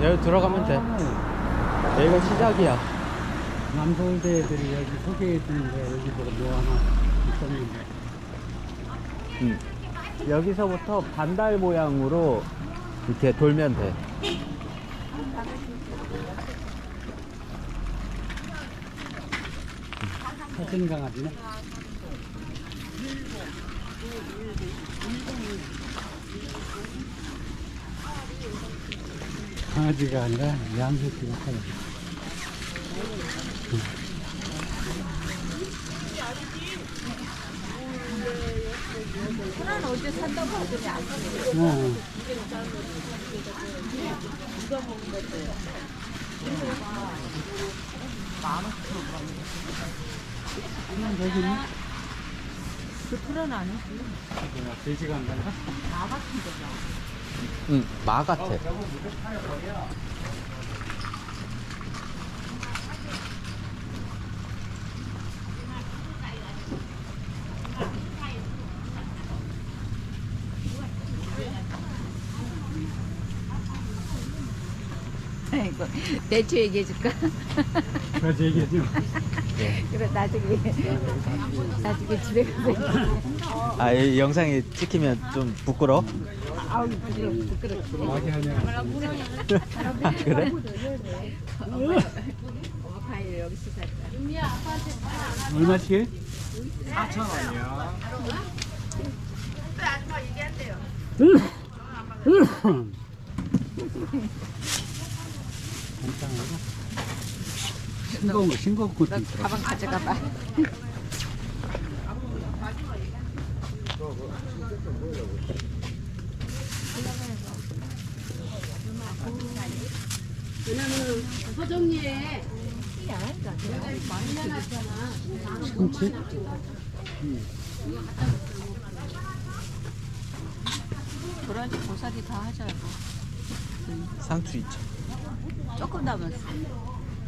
여기 들어가면 돼. 여기가 시작이야. 남서울대 애들이 여기 소개해 주는데 여기 뭐 하나 있었는데. 여기서부터 반달 모양으로 이렇게 돌면 돼. 사진 강아지네. 강아지가 아니라 양새끼 같아. 하나는 어제 산다고 하더니 안 사네. 누가 먹은 거지? 여기 있네? 그 풀은 아니지. 돼지가 안 간다? 나 같은 거죠. 응, 마 같아. 이거 대충 얘기해 줄까? 그래서 얘기하지 마. 그래 나중에 집에 가서. 아, 이 영상이 찍히면 좀 부끄러워? 아우 부끄럽지. 마기 하냐. 아, 그래? 엄마 과일 여기 씻었다. 얼마씩? 4,000원이요. 싱거운 것도 너 있더라. 가방 가져가 봐. 왜냐면 서정리에 참치? 도라지 고사리 다 하자 이거. 상추 있죠. 조금 남았어.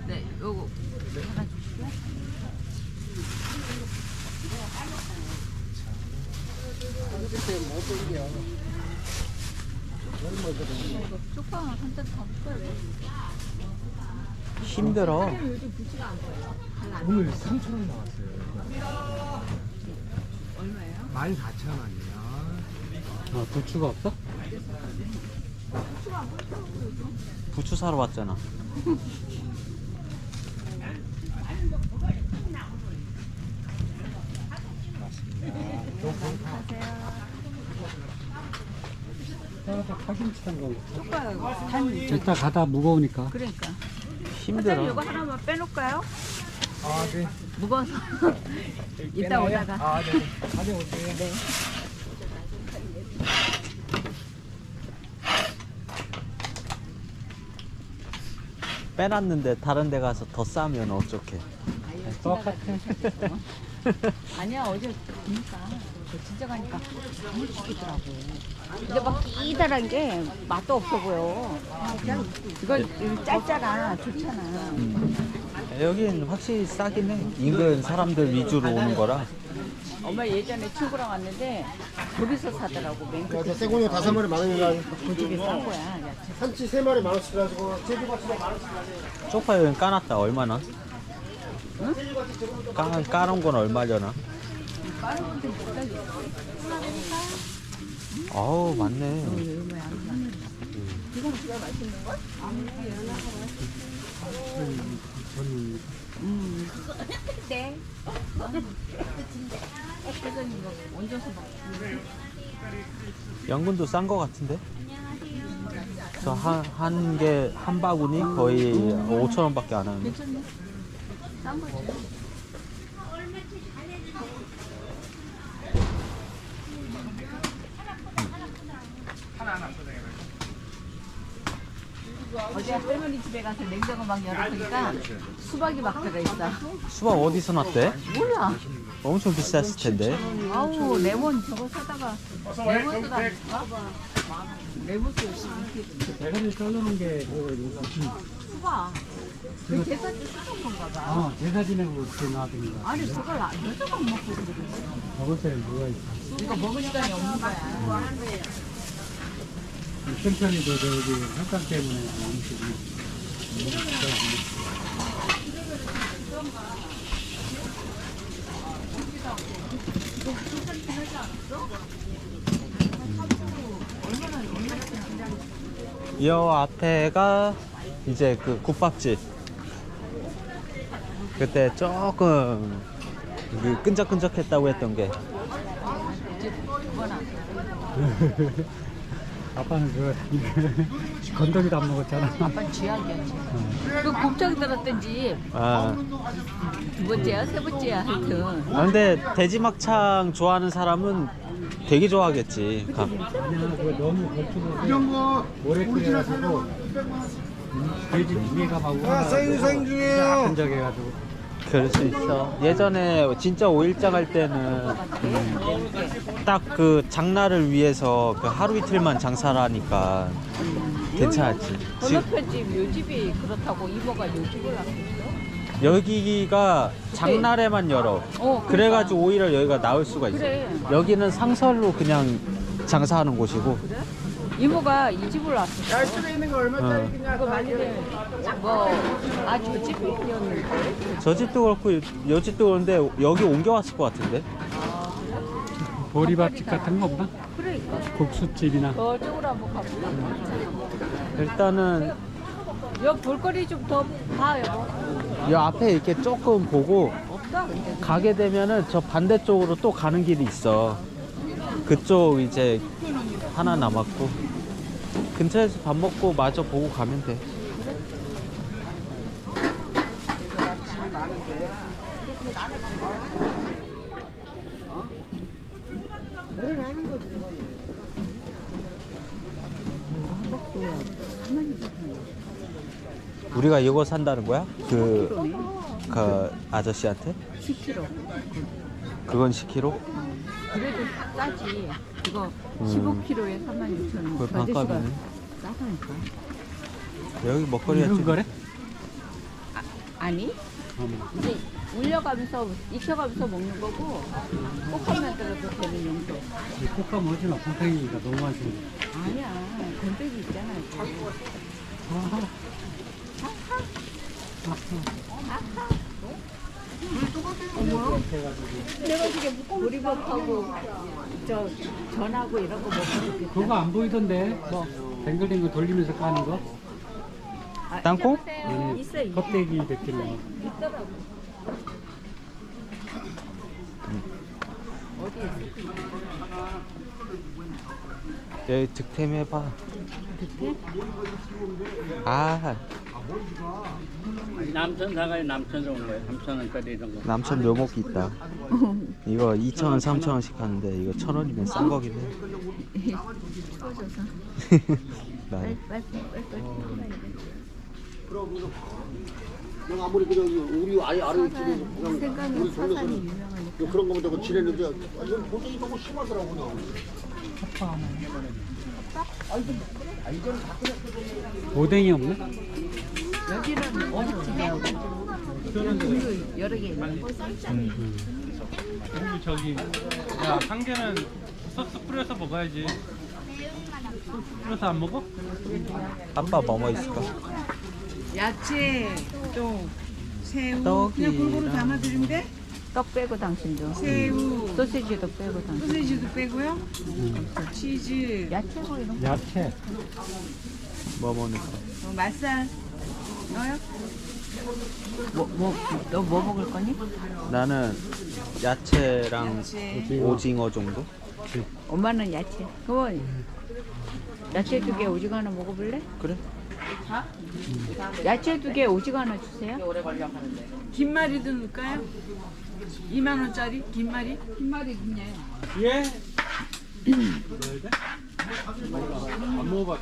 네, 요거 하나 주시고요. 쪽파 한잔 더 먹어요. 힘들어. 오늘 3,000원 나왔어요. 얼마예요? 14,000원이요. 아, 부추가 없어? 부추 사러 왔잖아. 파김치 한 거. 쪽파 단 이따 가다 무거우니까. 그러니까. 사장님 힘들어. 이거 하나만 빼놓을까요? 아, 네. 무거워서 이따 오다가. 아, 네. 가져오세요. 네. 빼놨는데 다른 데 가서 더 싸면 어떡해. 똑같아. 아니야 어제 보니까 진짜 가니까 너무 맛있더라고. 근데 막 기다란 게 맛도 없어 보여. 그냥 이거 짧잖아, 좋잖아. 여긴 확실히 싸긴 해. 인근 사람들 위주로 오는 거라. 엄마 예전에 친구랑 왔는데 거기서 사더라고. 맨 끝에. 저 생고기 5마리 만 원이라 그 집에 싼 거야. 야채. 참치 3마리 만 원씩 가지고 제주같이 만 원씩 가지고 쪽파 여긴 까놨다. 얼마나? 까놓은 건 얼마려나? 빠른 건데 못하겠어. 아우, 많네. 이건 진짜 맛있는 걸? 네. 회장님 이거 얹어서 먹. 연근도 싼 거 같은데? 저 한 개, 한 바구니 거의 5,000원 밖에 안 하는데. 괜찮네. 싼 거지. 어제 할머니 집에 가서 냉장고 막 열어보니까 수박이 막 들어있어. 수박 어디서 났대? 몰라. 엄청 비쌌을 텐데. 아우 레몬 저거 사다가 레몬 사다가 레몬 수 대가리 썰어놓은 게 수박. 그 제사 때 쓰던 건가 봐. 제사 지내고 그렇게 놔둔 거. 아니 그걸 여자만 먹고 그러고. 먹을 때 뭐가 있어? 이거 먹을 시간이 없는 거야. 천천히도 저기 혈당 때문에 음식이. 이 앞에가 이제 그 국밥집. 그때 조금 그 끈적끈적했다고 했던 게. 아빠는 건더기도 안 먹었잖아. 아빠 쥐약이었지. 그 곱창 들었던지 아, 두 번째야 세 번째야 하여튼. 근데 돼지막창 좋아하는 사람은 되게 좋아하겠지. 아니야, 그거 너무 걸쭉해서 이런 거 오래 끓여가지고 돼지 비계가 막 우러나서 생생 중이에요. 끈적해가지고. 그럴 수 있어. 예전에 진짜 5일장 할 때는 딱 그 장날을 위해서 그 하루 이틀만 장사를 하니까 괜찮았지. 건너편집 요 집이 그렇다고 이모가 요 집을 하고 있어. 여기가 장날에만 열어. 그래가지고 오히려 여기가 나올 수가 있어. 그래. 여기는 상설로 그냥 장사하는 곳이고. 이모가 이 집을 왔어. 날쪽에 있는 거 얼마짜리 있냐? 그거 만약에 저 집이었는데. 저 집도 그렇고 여 집도 그런데 여기 옮겨왔을 것 같은데. 보리밥집 같은 거 없나? 그러니까. 국수집이나. 저쪽으로 한번 가볼까? 일단은 여 볼거리 좀 더 봐요. 이 앞에 이렇게 조금 보고 없다 근데. 가게 되면은 저 반대쪽으로 또 가는 길이 있어. 그쪽 이제 하나 남았고 근처에서 밥 먹고 마저 보고 가면 돼. 우리가 이거 산다는 거야? 그 아저씨한테? 10kg. 그건 10kg? 그래도 싸지. 이거 15kg에 36,000원. 그걸 반값이네. 싸다니까. 여기 먹거리가 이런 좀 거래? 아니? 이제 울려가면서 익혀가면서 먹는 거고 꼭 하면 들어도 되는 용도. 이 꽃감 어지나 곰팡이가 너무 많습니다. 아니야. 건더기 있잖아. 내가 지금 보리밥하고 저 전하고 이런 거 먹으면 그거 안 보이던데? 뭐 뱅글뱅글 돌리면서 까는 거? 땅콩? 있어. 껍데기 벗기는 있더라고. 어디 있어? 여기 득템 해봐. 득템? 아, 남천 사가요. 남천 좋은 거예요. 3,000원짜리 이런 거. 남천 묘목이 있다. 이거 2,000원, 3,000원씩 하는데 이거 1,000원이면 싼 거긴 해. 추워져서. 나 빨리. 형 아무리 그냥 우리 아예 아래 쪽에 그냥 생강은 우리 사산이 동네에서는 유명하니까. 그런 거보다 그 지냈는데 이건 도저히 너무 심하더라고요. 오뎅이 없네? 여기는 어묵집이야. 종류 여러 개 있는 거. 저기 야 한 개는 소스 뿌려서 먹어야지. 소스 뿌려서 안 먹어? 아빠 뭐뭐 있을까? 야채 또 새우 떡이랑- 그냥 골고루 담아드리면 돼? 떡 빼고 당신도. 새우 소시지도 빼고 당신. 소세지도 빼고요 치즈 야채고 이런 거. 야채. 뭐 먹을까? 맛살 넣어요? 너 뭐 먹을 거니? 나는 야채랑 야채. 오징어 정도? 엄마는 야채. 그럼 야채 2개 오징어 하나 먹어볼래? 그래? 야채 2개 오징어 하나 주세요. 김말이도 넣을까요? 2만 원짜리 김말이? 김말이 그냥 예. 안 먹어봤.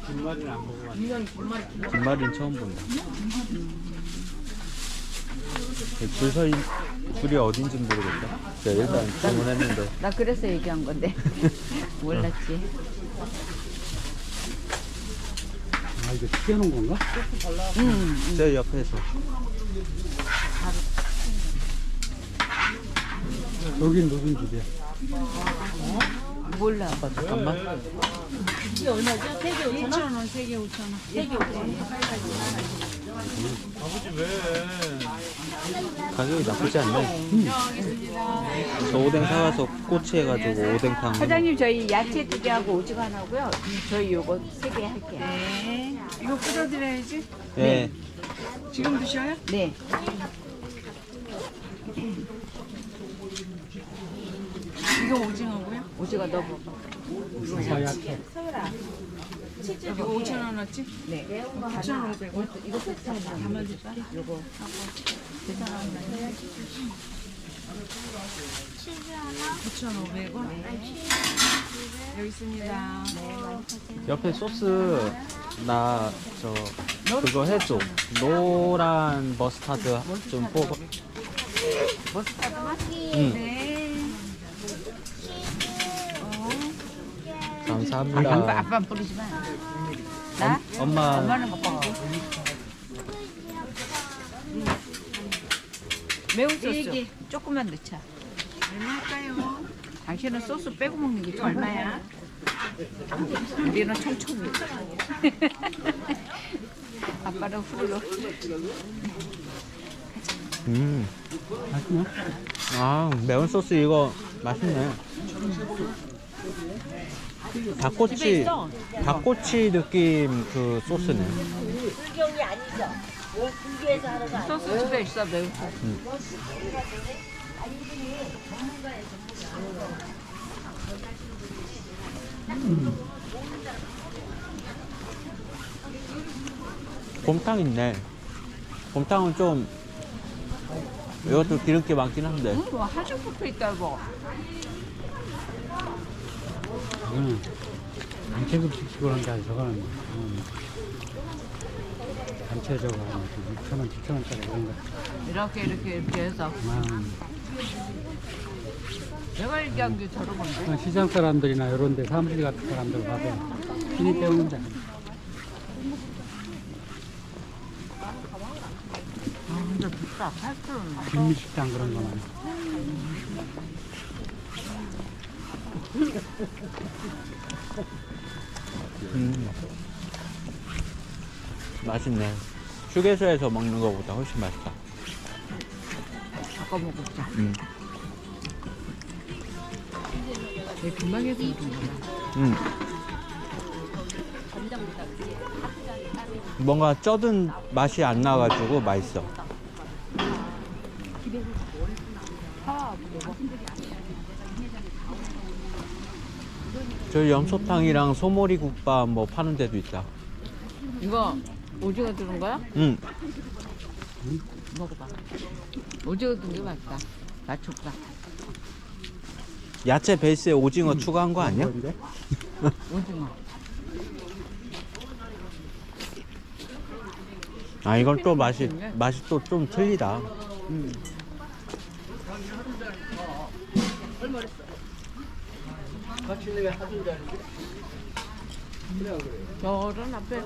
김말이는 안 먹어봤. 김말이는 처음 본다. 줄이 어딘지 모르겠다. 제가 일단 주문했는데 나 그래서 얘기한 건데 몰랐지. 이거 튀겨놓은 건가? 저 옆에서. 여긴 무슨 집이야? 몰라. 아빠 잠깐만. 이게 얼마죠? 3개 5천 원? 5,000원, 3개 5,000원. 3개 5천 원. 아버지 왜? 가격이 나쁘지 않네. 저 오뎅 사와서 꼬치해가지고 오뎅탕. 사장님 저희 야채 2개 하고 오징어 하나 하고요. 저희 요거 3개 할게요. 네. 이거 끓여드려야지. 네. 지금 드셔요? 네. 이거 오징어고요. 오징어 넣어. 사야채. 이거 5,000원어치? 네. 9,500원. 이거 괜찮아. 담아줄까? 요거 괜찮아. 9,500원. 여기 있습니다. 옆에 소스 나 저 그거 해줘. 노란 머스타드 좀 뽑아. 머스타드 맛? 응. 네. 감사합니다. 아빠 뿌리지 마. 나? 엄마 엄마는 먹고. 매운 소스 조금만 넣자. 얼마 할까요? 당신은 소스 빼고 먹는 게 얼마야? 우리는 총총이. 아빠는 후루룩. 맛있나? 아 매운 소스 이거 맛있네. 닭꼬치 닭꼬치 느낌 그 소스네. 소스 집에 있어 매운 소스. 곰탕 있네. 곰탕은 좀 이것도 기름기 많긴 한데. 뭐 한쪽 붙어 있다 뭐. 이거는 단체급식 시골한 게 아니라 저거는 단체 저거 6,000원, 7,000원짜리 이런 거. 이렇게 해서 내가 얘기한 게 저런 건데. 그냥 시장 사람들이나 이런 데 사무실 같은 사람들 봐도 신이 때우는데. 근데 비싸. 8,000원. 진미식당 그런 거는. 맛있네. 휴게소에서 먹는 거보다 훨씬 맛있다. 바꿔 먹자. 내 금방 해서 그런 거야. 뭔가 쩌든 맛이 안 나가지고 맛있어. 저희 염소탕이랑 소머리 국밥 뭐 파는 데도 있다. 이거 오징어 들은 거야? 응. 먹어봐. 오징어 들은 게 맛있다. 맞춰봐. 야채 베이스에 오징어 추가한 거 아니야? 오징어. 아 이건 또 맛이 또 좀 틀리다. 저런 앞에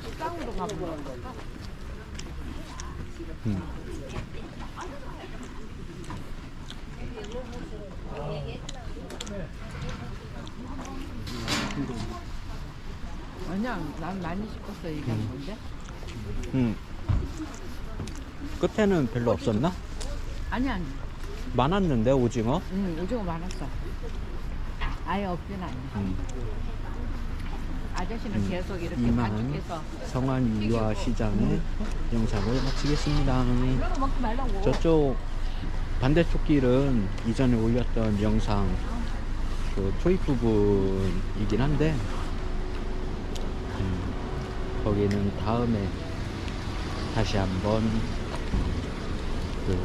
식당으로 가보자. 아니야, 난 많이 시켰어 얘기한 건데. 끝에는 별로 없었나? 아니. 많았는데 오징어? 오징어 많았어. 아예 없진 않아. 아저씨는 계속 이렇게 이만 반죽해서. 성안 유아 시장의 영상을 마치겠습니다. 먹지 말라고. 저쪽 반대쪽 길은 이전에 올렸던 영상 그 초입 부분이긴 한데 거기는 다음에 다시 한번 그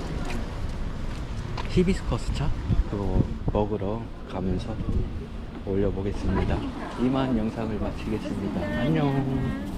히비스커스 차 그거 먹으러 가면서 올려보겠습니다. 이만 영상을 마치겠습니다. 안녕.